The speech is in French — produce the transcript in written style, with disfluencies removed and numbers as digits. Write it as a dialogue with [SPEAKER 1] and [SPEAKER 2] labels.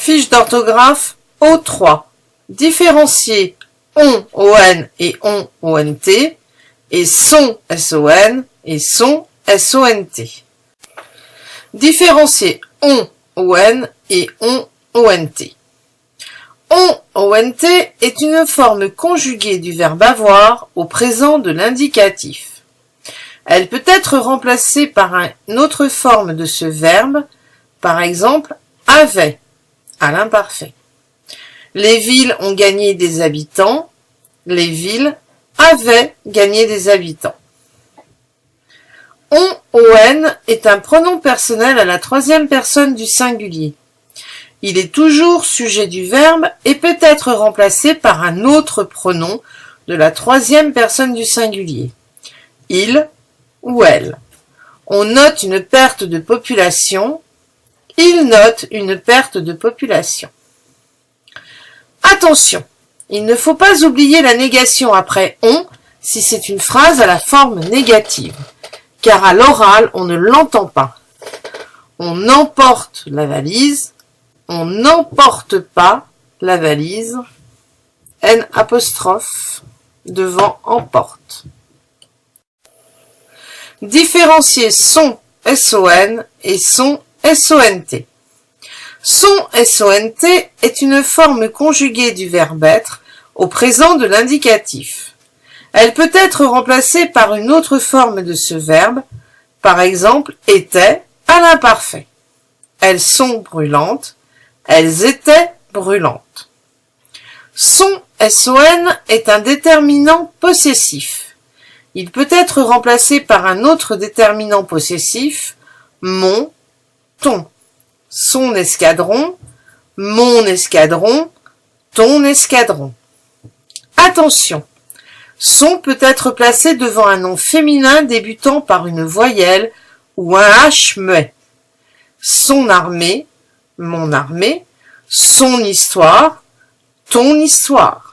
[SPEAKER 1] Fiche d'orthographe O3. Différencier on, on et on, ont, et son, son et son, sont. Différencier on et on, ont. ont est une forme conjuguée du verbe avoir au présent de l'indicatif. Elle peut être remplacée par une autre forme de ce verbe, par exemple avait, à l'imparfait. Les villes ont gagné des habitants, les villes avaient gagné des habitants. On est un pronom personnel à la troisième personne du singulier. Il est toujours sujet du verbe et peut être remplacé par un autre pronom de la troisième personne du singulier. Il ou elle. On note une perte de population. Il note une perte de population. Attention, il ne faut pas oublier la négation après on si c'est une phrase à la forme négative, car à l'oral on ne l'entend pas. On emporte la valise, on n'emporte pas la valise, N' devant emporte. Différencier son, son et son, sont. Son, sont est une forme conjuguée du verbe être au présent de l'indicatif. Elle peut être remplacée par une autre forme de ce verbe, par exemple était à l'imparfait. Elles sont brûlantes, elles étaient brûlantes. Son, son est un déterminant possessif. Il peut être remplacé par un autre déterminant possessif, mon, ton. Son escadron, mon escadron, ton escadron. Attention, son peut être placé devant un nom féminin débutant par une voyelle ou un H muet. Son armée, mon armée, son histoire, ton histoire.